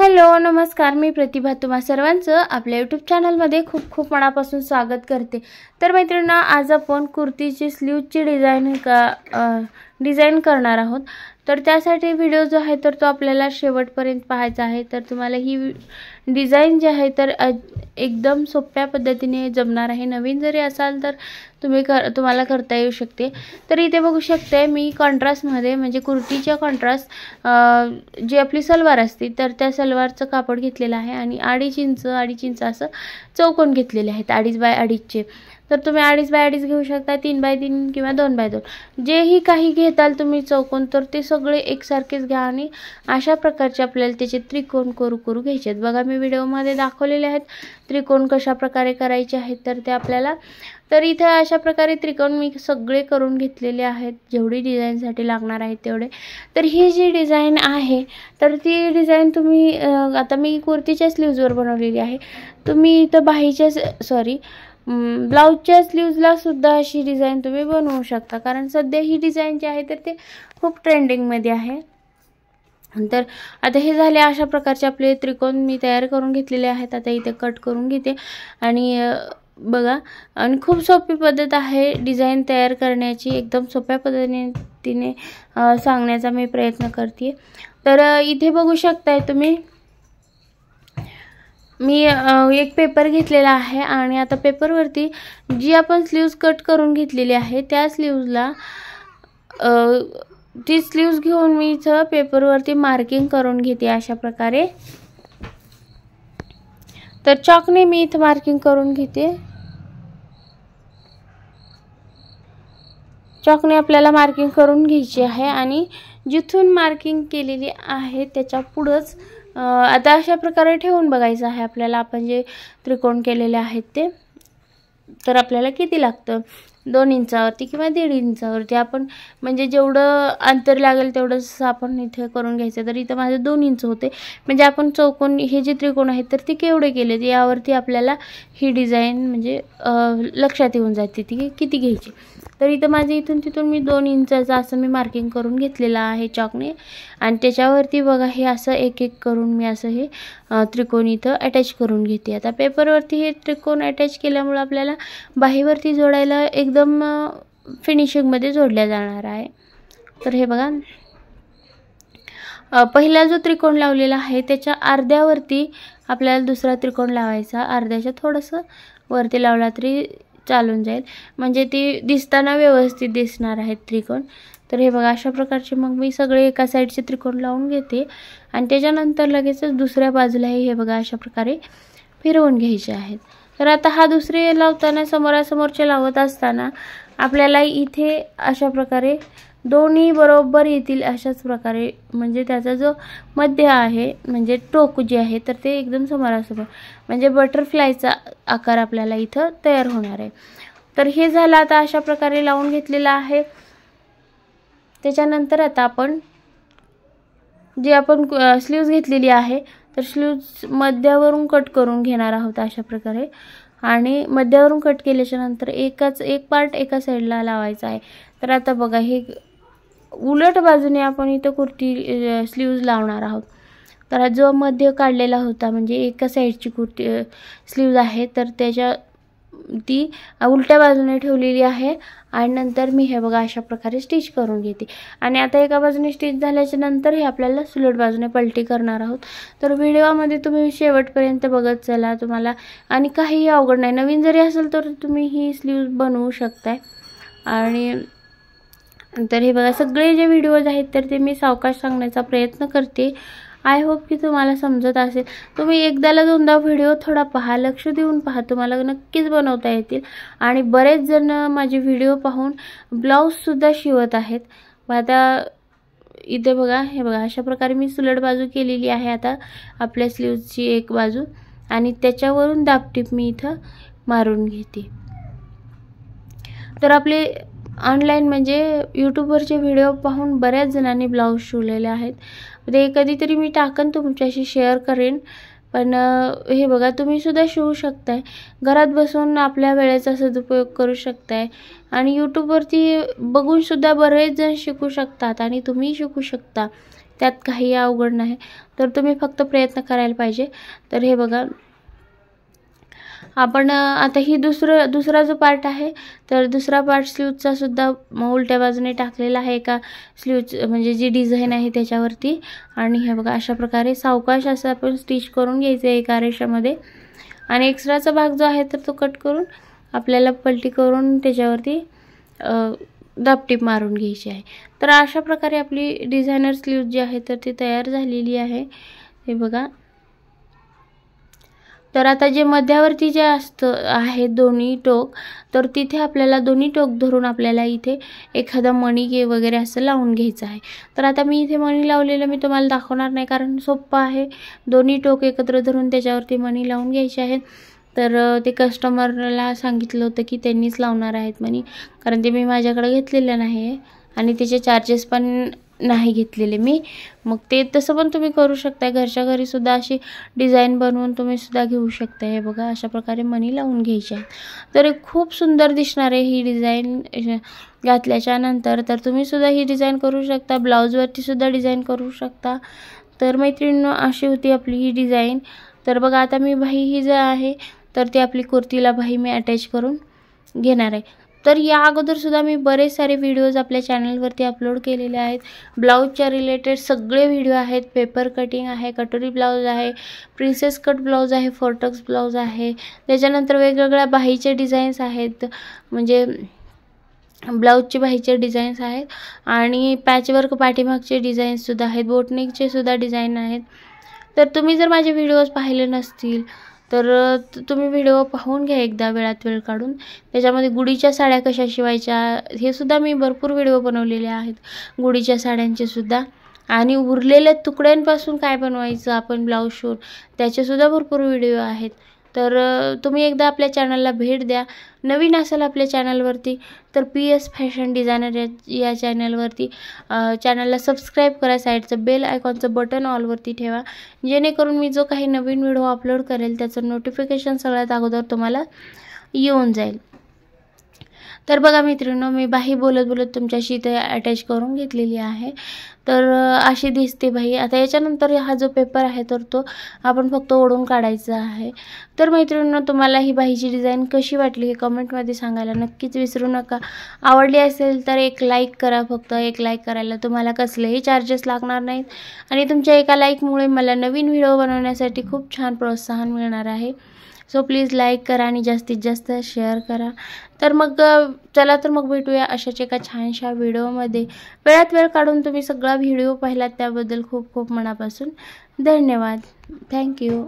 Hello नमस्कार, मी प्रतिभा तुम्हा सर्वांचं आपल्या यूट्यूब चॅनलमध्ये खूप खूप मनापासून स्वागत करते। तर मैत्रिणींनो, आज आपण कुर्तीची स्लीवची डिझाइन करणार आहोत। तर त्यासाठी व्हिडिओ जो आहे तर तो आपल्याला शेवटपर्यंत पाहायचा आहे। तर तुम्हाला ही डिझाइन जी आहे तर एकदम सोप्या पद्धतीने जमणार आहे। नवीन जरी असाल तर तुम्हाला करता येऊ शकते। तर इथे बघू शकते मी कॉन्ट्रास्ट मध्ये म्हणजे कुर्तीच्या कॉन्ट्रास्ट जी आपली सलवार असते तर त्या सलवारचं कापड घेतलेलं आहे आणि 2.5 इंच असं चौकोन घेतलेले आहेत 2.5 बाय 2.5चे। तर तुम्ही 2.5 बाय 2.5 घेऊ शकता, 3 बाय 3 किंवा 2 बाय 2 जेही काही घेताल तुम्ही चौकोन तर ते सगळे एकसारखेच घ्या आणि अशा प्रकारचे आपल्याला त्याचे त्रिकोण करू घ्यायचे आहेत। बघा मी व्हिडिओमध्ये दाखवलेले आहेत त्रिकोण कशा प्रकारे करायचे आहेत तर ते आपल्याला तर इथे अशा प्रकारे त्रिकोण मी सगळे करून घेतलेले आहेत जेवढी डिझाइनसाठी लागणार आहे तेवढे। तर ही जी डिझाइन आहे तर ती डिझाइन तुम्ही आता मी कुर्तीच्या स्लीव्जवर बनवलेली आहे। तुम्ही इथं बाहीच्या ब्लाउजच्या स्लीव्जला सुद्धा अशी डिझाइन तुम्ही बनवू शकता, कारण सध्या ही डिझाइन जी आहे तर ते खूप ट्रेंडिंग मध्ये आहे। तर आता हे झाले अशा प्रकारचे आपले त्रिकोण मी तयार करून घेतलेले आहेत। आता इथे कट करून घेते आणि बघा, आणि खूप सोपी पद्धत आहे डिझाइन तयार करण्याची, एकदम सोप्या पद्धतीने सांगण्याचा मी प्रयत्न करते। तर इथे बघू शकताय तुम्ही मी एक पेपर घेतलेला आहे आणि आता पेपरवरती जी आपण स्लीव्ज कट करून घेतलेली आहे त्या स्लीव्जला ती स्लीव्ज घेऊन मी इथं पेपरवरती मार्किंग करून घेते अशा प्रकारे। तर चॉकने मी इथं मार्किंग करून घेते। चॉकने आपल्याला मार्किंग करून घ्यायची आहे आणि जिथून मार्किंग केलेली आहे त्याच्या पुढेच आता अशा प्रकारे ठेवून बघायचं आहे आपल्याला आपण जे त्रिकोण केलेले आहेत ते। तर आपल्याला किती लागतं 2 इंचावरती किंवा 1.5 इंचावरती आपण म्हणजे जेवढं अंतर लागेल तेवढंच आपण इथे करून घ्यायचं। तर इथं माझे 2 इंच होते, म्हणजे आपण चौकोन हे जे त्रिकोण आहेत तर ते केवढे केले यावरती आपल्याला ही डिझाइन म्हणजे लक्षात येऊन जाते ती किती घ्यायची। तर इथं माझे इथून तिथून मी 2 इंचाचं असं मी मार्किंग करून घेतलेलं आहे चॉकने आणि त्याच्यावरती बघा हे असं एक एक करून मी असं हे त्रिकोण इथं अटॅच करून घेते। आता पेपरवरती हे त्रिकोण अटॅच केल्यामुळे आपल्याला बाहीवरती जोडायला एकदम फिनिशिंग मध्ये जोडल्या जाणार आहे। तर हे बघा, पहिला जो त्रिकोण लावलेला आहे त्याच्या अर्ध्यावरती आपल्याला दुसरा त्रिकोण लावायचा, अर्ध्याच्या थोडंसं वरती लावला तरी चालून जाईल, म्हणजे ती दिसताना व्यवस्थित दिसणार आहेत त्रिकोण। तर हे बघा अशा प्रकारचे मग मी सगळे एका साईडचे त्रिकोण लावून घेते आणि त्याच्यानंतर लगेचच दुसऱ्या बाजूला हे बघा अशा प्रकारे फिरवून घ्यायचे आहेत। तर आता हा दुसरे लावताना समोरासमोरचे लावत असताना आपल्याला इथे अशा प्रकारे दोन्ही बरोबर येतील अशाच प्रकारे, म्हणजे त्याचा जो मध्य आहे म्हणजे टोक जे आहे तर ते एकदम समोरासमोर म्हणजे बटरफ्लायचा आकार आपल्याला इथं तयार होणार आहे। तर हे झालं आता अशा प्रकारे लावून घेतलेला आहे। त्याच्यानंतर आता आपण जी आपण स्लीव्ज घेतलेली आहे तर स्लीव्ज मध्यावरून कट करून घेणार आहोत अशा प्रकारे, आणि मध्यावरून कट केल्याच्या नंतर एक पार्ट एका साईडला लावायचा आहे। तर आता बघा हे उलट बाजूने आपण इथं कुर्ती स्लीव्ज लावणार आहोत। तर जो मध्य काढलेला होता म्हणजे एका साईडची कुर्ती स्लीव्ज आहे तर त्याच्या ती उलट्या बाजूने ठेवलेली आहे आणि नंतर मी हे बघा अशा प्रकारे स्टिच करून घेते। आणि आता एका बाजूने स्टिच झाल्याच्या नंतर हे आपल्याला सुलट बाजूने पलटी करणार आहोत। तर व्हिडिओमध्ये तुम्ही शेवटपर्यंत बघत चला, तुम्हाला आणि काही अवघड नाही, नवीन जरी असेल तर तुम्ही ही स्लीव्ज बनवू शकताय। आणि तर हे बघा सगळे जे व्हिडिओज आहेत तर ते मी सावकाश सांगण्याचा प्रयत्न करते। आय होप की तुम्हाला समजत असेल। तुम्ही एकदाला दोनदा व्हिडिओ थोडा पहा, लक्ष देऊन पहा, तुम्हाला नक्कीच बनवता येतील। आणि बरेच जण माझे व्हिडिओ पाहून ब्लाउज सुद्धा शिवत आहेत। आता इथे बघा हे बघा अशा प्रकारे मी सुलट बाजू केलेली आहे आता आपल्या स्लीव्जची एक बाजू, आणि त्याच्यावरून दाबटीप मी इथं मारून घेते। तर आपले ऑनलाइन म्हणजे यूट्यूबवरचे व्हिडिओ पाहून बऱ्याच जणांनी ब्लाउज शिवलेले आहेत, ते कधीतरी मी टाकन तुमच्याशी शेअर करेन। पण हे बघा तुम्ही सुद्धा शिवू शकताय, घरात बसून आपल्या वेळेचा सदुपयोग करू शकताय आणि यूट्यूबवरती बघून सुद्धा बरेच जण शिकू शकतात आणि तुम्ही शिकू शकता। त्यात काही अवघड नाही, तर तुम्ही फक्त प्रयत्न करायला पाहिजे. तर हे बघा, आपण आता ही दुसरा जो पार्ट आहे, तर दुसरा पार्ट स्लीवचा सुद्धा उलट्या बाजूने टाकलेला आहे एका स्लीव म्हणजे जी डिझाईन आहे त्याच्यावरती. आणि हे बघा, अशा प्रकारे सावकाश असं आपण स्टिच करून घ्यायचं आहे एका रेषामध्ये. आणि एक्स्ट्राचा भाग जो आहे तर तो कट करून आपल्याला पलटी करून त्याच्यावरती दाबटीप मारून घ्यायची आहे. तर अशा प्रकारे आपली डिझायनर स्लीव जी आहे तर ती तयार झालेली आहे. हे बघा, तर आता जे मध्यावरती जे आहे दोन्ही टोक, तर तिथे आपल्याला दोन्ही टोक धरून आपल्याला इथे एखादा मणी वगैरे असं लावून घ्यायचं आहे. तर आता मी इथे मणी लावलेलं मी तुम्हाला दाखवणार नाही, कारण सोपं आहे. दोन्ही टोक एकत्र धरून त्याच्यावरती मणी लावून घ्यायचे आहेत. तर ते कस्टमरला सांगितलं होतं की त्यांनीच लावणार आहेत मणी, कारण ते मी माझ्याकडे घेतलेलं नाही आहे आणि त्याचे चार्जेस पण नाही घेतलेले मी. मग ते तसं पण तुम्ही करू शकता, घरच्या घरी सुद्धा अशी डिझाईन बनवून तुम्ही सुद्धा घेऊ शकता. हे बघा, अशा प्रकारे मणी लावून घ्यायचे आहे. तर खूप सुंदर दिसणार आहे ही डिझाईन घातल्याच्या नंतर. तर तुम्ही सुद्धा ही डिझाईन करू शकता, ब्लाऊजवरती सुद्धा डिझाईन करू शकता. तर मैत्रिणींनो, अशी होती आपली ही डिझाईन. तर बघा, आता मी बाही ही जी आहे तर ती आपली कुर्तीला बाही मी अटॅच करून घेणार आहे. तर या अगोदर सुद्धा मी बरेच सारे व्हिडिओज आपल्या चॅनलवरती अपलोड केलेले आहेत. ब्लाऊजच्या रिलेटेड सगळे व्हिडिओ आहेत. पेपर कटिंग आहे, कटोरी ब्लाऊज आहे, प्रिन्सेस कट ब्लाऊज आहे, फोर्टक्स ब्लाऊज आहे, त्याच्यानंतर वेगवेगळ्या बाहीचे डिझाईन्स आहेत, म्हणजे ब्लाऊजची बाहीचे डिझाईन्स आहेत, आणि पॅचवर्क पाठीमागचे डिझाईन्ससुद्धा आहेत, बोटनेकचे सुद्धा डिझाईन आहेत. तर तुम्ही जर माझे व्हिडिओज पाहिले नसतील तर तुम्ही व्हिडिओ पाहून घ्या एकदा वेळात वेळ काढून. त्याच्यामध्ये गुढीच्या साड्या कशा शिवायच्या हे सुद्धा मी भरपूर व्हिडिओ बनवलेले आहेत, गुढीच्या साड्यांचे सुद्धा. आणि उरलेल्या तुकड्यांपासून काय बनवायचं आपण ब्लाऊज शिवून त्याचेसुद्धा भरपूर व्हिडिओ आहेत. तर तुम्ही एकदा आपल्या चॅनलला भेट द्या. नवीन असाल आपल्या चॅनलवरती तर PS फॅशन डिझायनर या चॅनलवरती चॅनलला सबस्क्राईब करा. साईडचं बेल आयकॉनचं बटन ऑलवरती ठेवा, जेणेकरून मी जो काही नवीन व्हिडिओ अपलोड करेल त्याचं नोटिफिकेशन सगळ्यात अगोदर तुम्हाला येऊन जाईल. तर बघा मित्रांनो, मी बाही बोलत बोलत तुमच्याशी इथे अटॅच करून घेतलेली आहे. तर अशी दिसते बाही. आता याच्यानंतर हा जो पेपर आहे तर तो आपण फक्त ओढून काढायचा आहे. तर मैत्रिणींनो, तुम्हाला ही बाहीची डिझाईन कशी वाटली हे कमेंटमध्ये सांगायला नक्कीच विसरू नका. आवडली असेल तर एक लाईक करा. फक्त एक लाईक करायला तुम्हाला कसलेही चार्जेस लागणार नाहीत, आणि तुमच्या एका लाईकमुळे मला नवीन व्हिडिओ बनवण्यासाठी खूप छान प्रोत्साहन मिळणार आहे. सो प्लीज लाईक करा आणि जास्तीत जास्त शेअर करा. तर मग चला, तर मग भेटूया अशाच एका छानशा व्हिडिओमध्ये. वेळात वेळ काढून तुम्ही सगळा व्हिडिओ पाहिलात त्याबद्दल खूप खूप मनापासून धन्यवाद. थँक्यू.